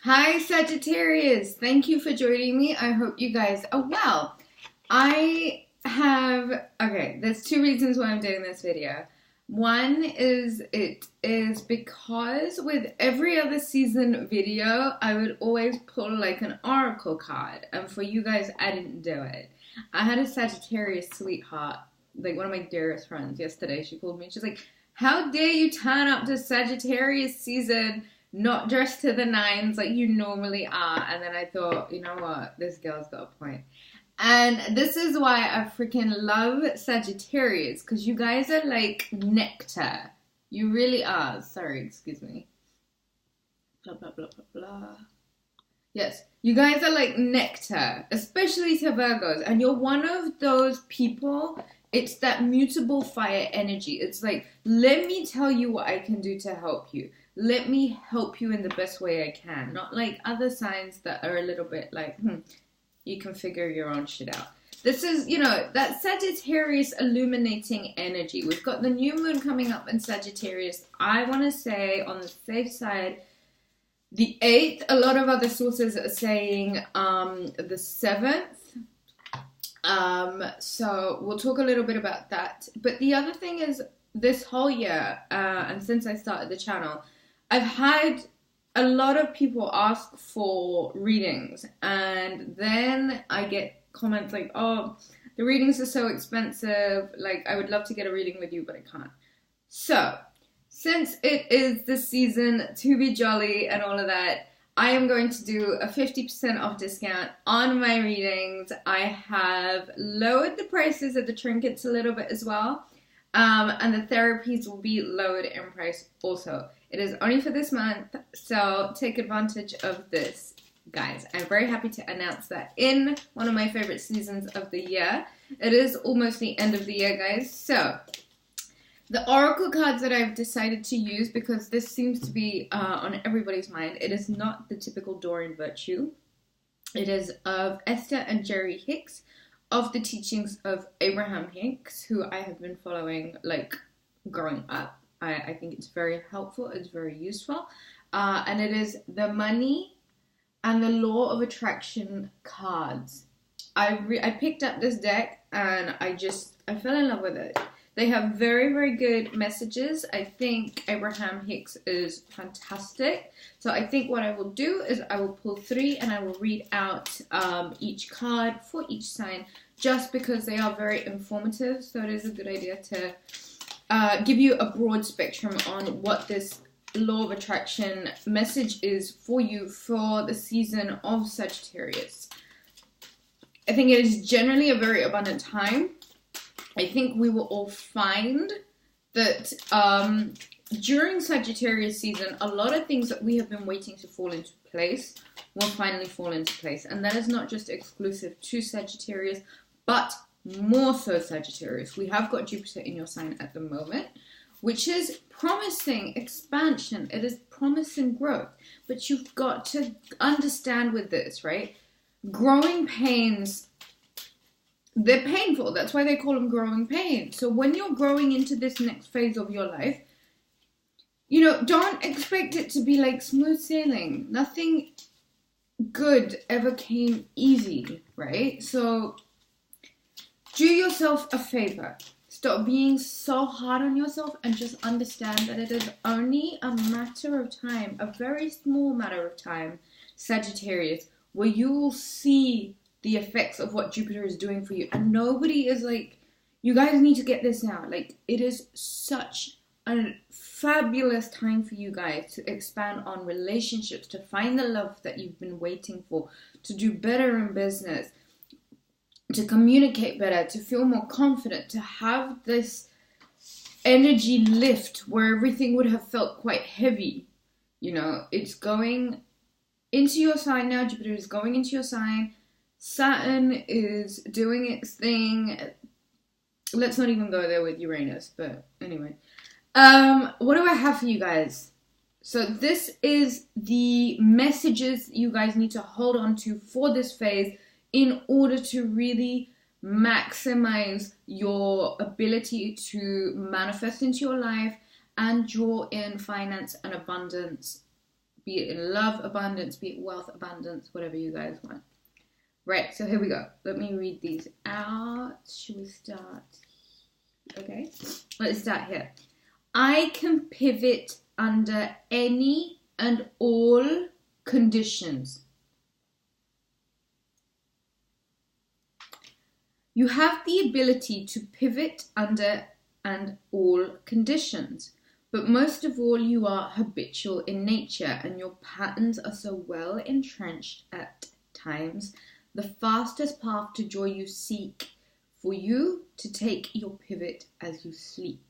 Hi Sagittarius, thank you for joining me. I hope you guys are well. There's two reasons why I'm doing this video. One is it is because with every other season video, I would always pull like an oracle card. And for you guys, I didn't do it. I had a Sagittarius sweetheart, like one of my dearest friends yesterday. She called me and she's like, how dare you turn up to Sagittarius season not dressed to the nines like you normally are. And then I thought, you know what, this girl's got a point. And this is why I freaking love Sagittarius, because you guys are like nectar. You really are. Sorry, excuse me. Blah, blah, blah, blah, blah. Yes, you guys are like nectar, especially to Virgos. And you're one of those people, it's that mutable fire energy. It's like, let me tell you what I can do to help you. Let me help you in the best way I can. Not like other signs that are a little bit like, you can figure your own shit out. This is, that Sagittarius illuminating energy. We've got the new moon coming up in Sagittarius. I want to say, on the safe side, the 8th. A lot of other sources are saying the 7th. So we'll talk a little bit about that. But the other thing is, this whole year, and since I started the channel, I've had a lot of people ask for readings, and then I get comments like, oh, the readings are so expensive, like, I would love to get a reading with you, but I can't. So, since it is the season to be jolly and all of that, I am going to do a 50% off discount on my readings. I have lowered the prices of the trinkets a little bit as well. And the therapies will be lowered in price also. It is only for this month, so take advantage of this, guys. I'm very happy to announce that in one of my favorite seasons of the year. It is almost the end of the year, guys. So, the oracle cards that I've decided to use, because this seems to be on everybody's mind, it is not the typical Doreen Virtue. It is of Esther and Jerry Hicks, of the teachings of Abraham Hicks, who I have been following, like, growing up. I think it's very helpful, it's very useful. And it is the money and the law of attraction cards. I picked up this deck and I fell in love with it. They have very, very good messages. I think Abraham Hicks is fantastic. So I think what I will do is I will pull 3 and I will read out each card for each sign, just because they are very informative. So it is a good idea to give you a broad spectrum on what this law of attraction message is for you for the season of Sagittarius. I think it is generally a very abundant time. I think we will all find that during Sagittarius season, a lot of things that we have been waiting to fall into place will finally fall into place. And that is not just exclusive to Sagittarius, but more so Sagittarius. We have got Jupiter in your sign at the moment, which is promising expansion. It is promising growth. But you've got to understand with this, right? Growing pains, they're painful. That's why they call them growing pains. So when you're growing into this next phase of your life, don't expect it to be like smooth sailing. Nothing good ever came easy, right? So do yourself a favor. Stop being so hard on yourself and just understand that it is only a matter of time, a very small matter of time, Sagittarius, where you will see the effects of what Jupiter is doing for you. And nobody is like, you guys need to get this now. Like, it is such a fabulous time for you guys to expand on relationships, to find the love that you've been waiting for, to do better in business, to communicate better, to feel more confident, to have this energy lift where everything would have felt quite heavy. It's going into your sign now. Jupiter is going into your sign. Saturn is doing its thing. Let's not even go there with Uranus, but anyway. What do I have for you guys? So this is the messages you guys need to hold on to for this phase in order to really maximize your ability to manifest into your life and draw in finance and abundance Be it in love abundance, be it wealth abundance, whatever you guys want. Right, so here we go. Let me read these out. Should we start? Okay, let's start here. I can pivot under any and all conditions. You have the ability to pivot under and all conditions, but most of all, you are habitual in nature and your patterns are so well entrenched at times. The fastest path to joy you seek for you to take your pivot as you sleep,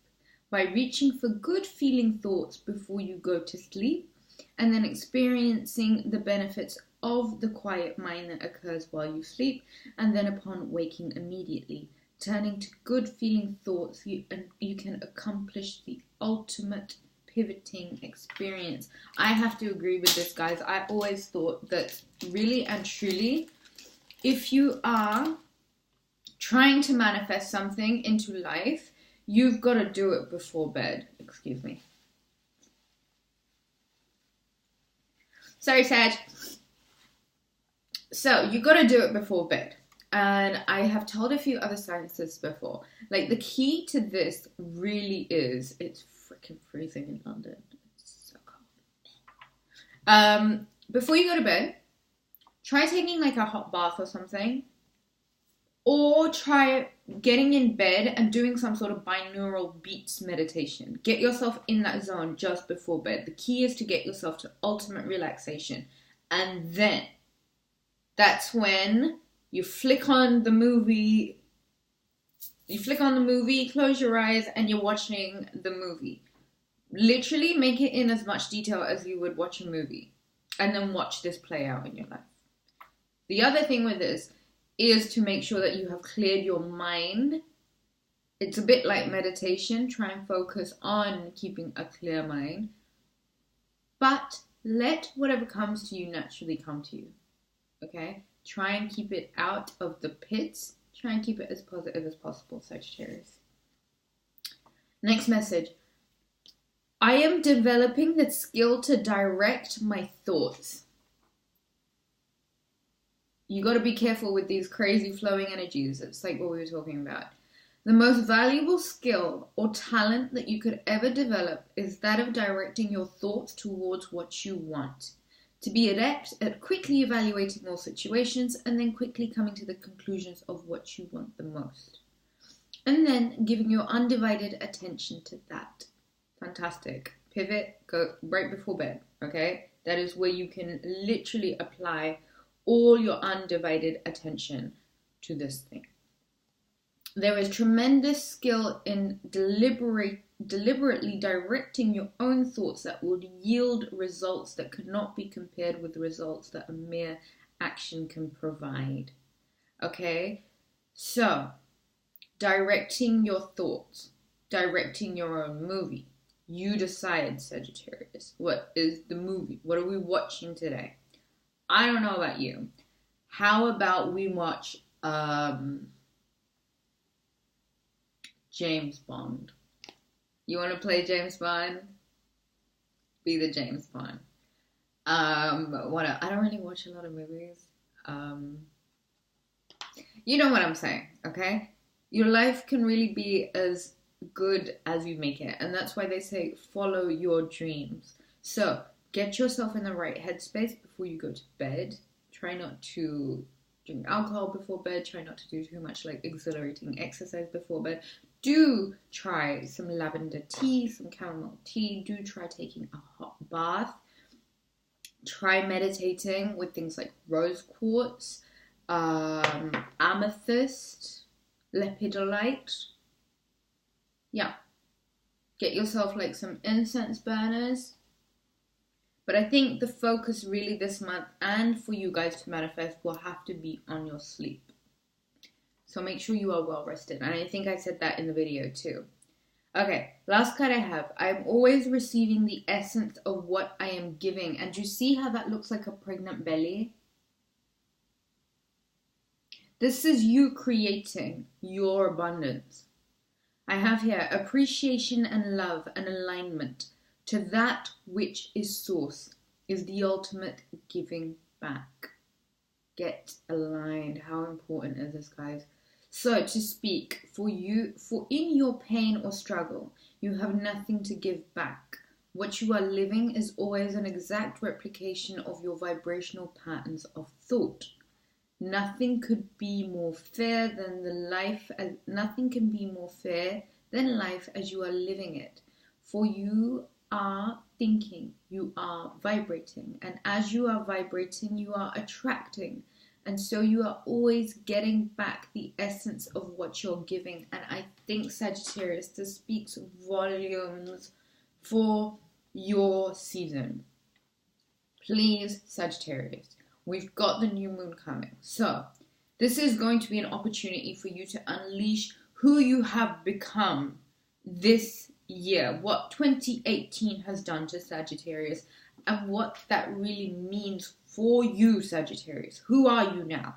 by reaching for good feeling thoughts before you go to sleep, and then experiencing the benefits of the quiet mind that occurs while you sleep, and then upon waking immediately, turning to good feeling thoughts, you can accomplish the ultimate pivoting experience. I have to agree with this, guys. I always thought that really and truly, if you are trying to manifest something into life, you've got to do it before bed. Excuse me. Sorry, Sag. So, you got to do it before bed. And I have told a few other scientists before. Like, the key to this really is, it's freaking freezing in London. It's so cold. Before you go to bed, try taking like a hot bath or something. Or try getting in bed and doing some sort of binaural beats meditation. Get yourself in that zone just before bed. The key is to get yourself to ultimate relaxation. And then, that's when you flick on the movie. Close your eyes, and you're watching the movie. Literally make it in as much detail as you would watch a movie. And then watch this play out in your life. The other thing with this is to make sure that you have cleared your mind. It's a bit like meditation. Try and focus on keeping a clear mind. But let whatever comes to you naturally come to you. Okay? Try and keep it out of the pits. Try and keep it as positive as possible, Sagittarius. Next message. I am developing the skill to direct my thoughts. You got to be careful with these crazy flowing energies. It's like what we were talking about. The most valuable skill or talent that you could ever develop is that of directing your thoughts towards what you want. To be adept at quickly evaluating all situations and then quickly coming to the conclusions of what you want the most. And then giving your undivided attention to that. Fantastic. Pivot, go right before bed, okay? That is where you can literally apply all your undivided attention to this thing. There is tremendous skill in deliberately directing your own thoughts that will yield results that could not be compared with the results that a mere action can provide. Okay? So, directing your thoughts, directing your own movie. You decide, Sagittarius. What is the movie? What are we watching today? I don't know about you. How about we watch James Bond? You want to play James Bond? Be the James Bond. I don't really watch a lot of movies. You know what I'm saying, okay? Your life can really be as good as you make it. And that's why they say follow your dreams. So, get yourself in the right headspace before you go to bed. Try not to drink alcohol before bed. Try not to do too much like exhilarating exercise before bed. Do try some lavender tea, some chamomile tea. Do try taking a hot bath. Try meditating with things like rose quartz, amethyst, lepidolite. Yeah. Get yourself like some incense burners. But I think the focus really this month and for you guys to manifest will have to be on your sleep. So make sure you are well rested. And I think I said that in the video too. Okay, last card I have. I'm always receiving the essence of what I am giving. And you see how that looks like a pregnant belly? This is you creating your abundance. I have here appreciation and love and alignment to that which is source. is the ultimate giving back. Get aligned. How important is this, guys? So to speak, for in your pain or struggle, you have nothing to give back. What you are living is always an exact replication of your vibrational patterns of thought. Nothing could be more fair than nothing can be more fair than life as you are living it. For you are thinking, you are vibrating, and as you are vibrating, you are attracting. And so you are always getting back the essence of what you're giving. And I think, Sagittarius, this speaks volumes for your season. Please, Sagittarius, we've got the new moon coming. So this is going to be an opportunity for you to unleash who you have become this year, what 2018 has done to Sagittarius, and what that really means for you, Sagittarius. Who are you now?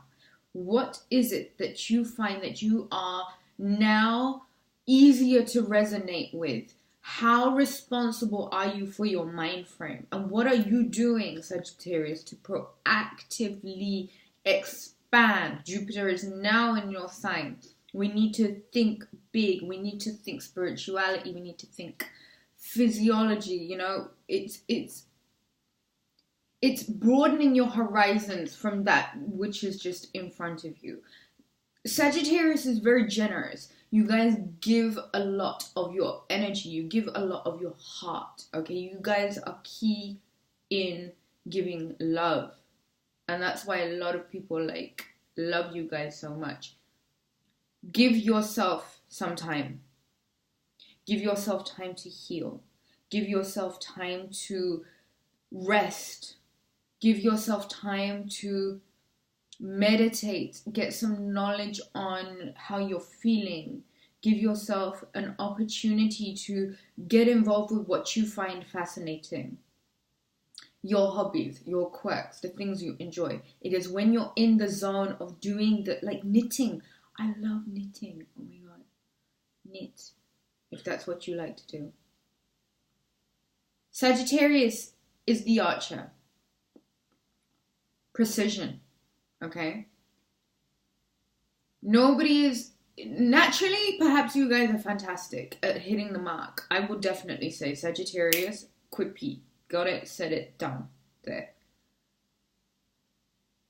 What is it that you find that you are now easier to resonate with? How responsible are you for your mind frame? And what are you doing, Sagittarius, to proactively expand? Jupiter is now in your sign. We need to think big. We need to think spirituality. We need to think physiology. You know, it's broadening your horizons from that which is just in front of you. Sagittarius is very generous. You guys give a lot of your energy. You give a lot of your heart. Okay, you guys are key in giving love. And that's why a lot of people love you guys so much. Give yourself some time. Give yourself time to heal. Give yourself time to rest. Give yourself time to meditate. Get some knowledge on how you're feeling. Give yourself an opportunity to get involved with what you find fascinating. Your hobbies, your quirks, the things you enjoy. It is when you're in the zone of doing knitting. I love knitting. Oh my God. Knit. If that's what you like to do. Sagittarius is the archer. Precision. Okay? Nobody is... Naturally, perhaps you guys are fantastic at hitting the mark. I would definitely say Sagittarius, quippy. Got it, said it, done. There.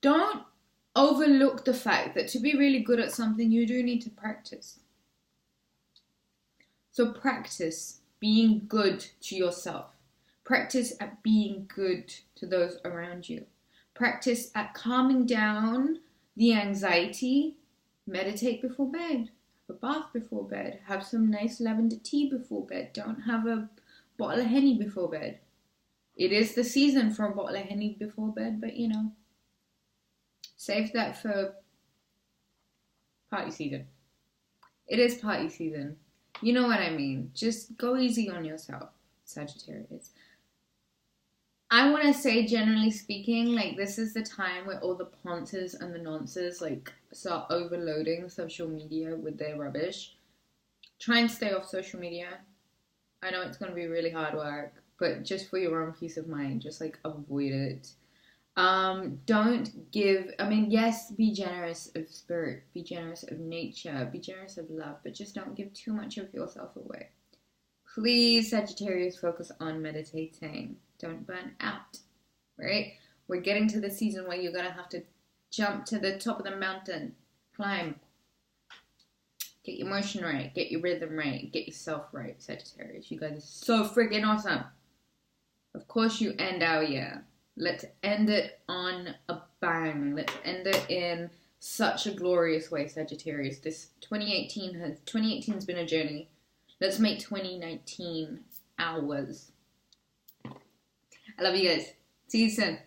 Don't overlook the fact that to be really good at something, you do need to practice. So practice being good to yourself. Practice at being good to those around you. Practice at calming down the anxiety. Meditate before bed. Have a bath before bed. Have some nice lavender tea before bed. Don't have a bottle of Henny before bed. It is the season for a bottle of Henny before bed, but you know, save that for party season. It is party season. You know what I mean. Just go easy on yourself, Sagittarius. I want to say, generally speaking, this is the time where all the ponces and the nonces, start overloading social media with their rubbish. Try and stay off social media. I know it's going to be really hard work, but just for your own peace of mind, just, avoid it. Don't give, yes, be generous of spirit, be generous of nature, be generous of love, but just don't give too much of yourself away. Please, Sagittarius, focus on meditating. Don't burn out, right? We're getting to the season where you're going to have to jump to the top of the mountain, climb. Get your motion right, get your rhythm right, get yourself right, Sagittarius. You guys are so freaking awesome. Of course you end our year. Let's end it on a bang. Let's end it in such a glorious way, Sagittarius. This 2018's been a journey. Let's make 2019 ours. I love you guys. See you soon.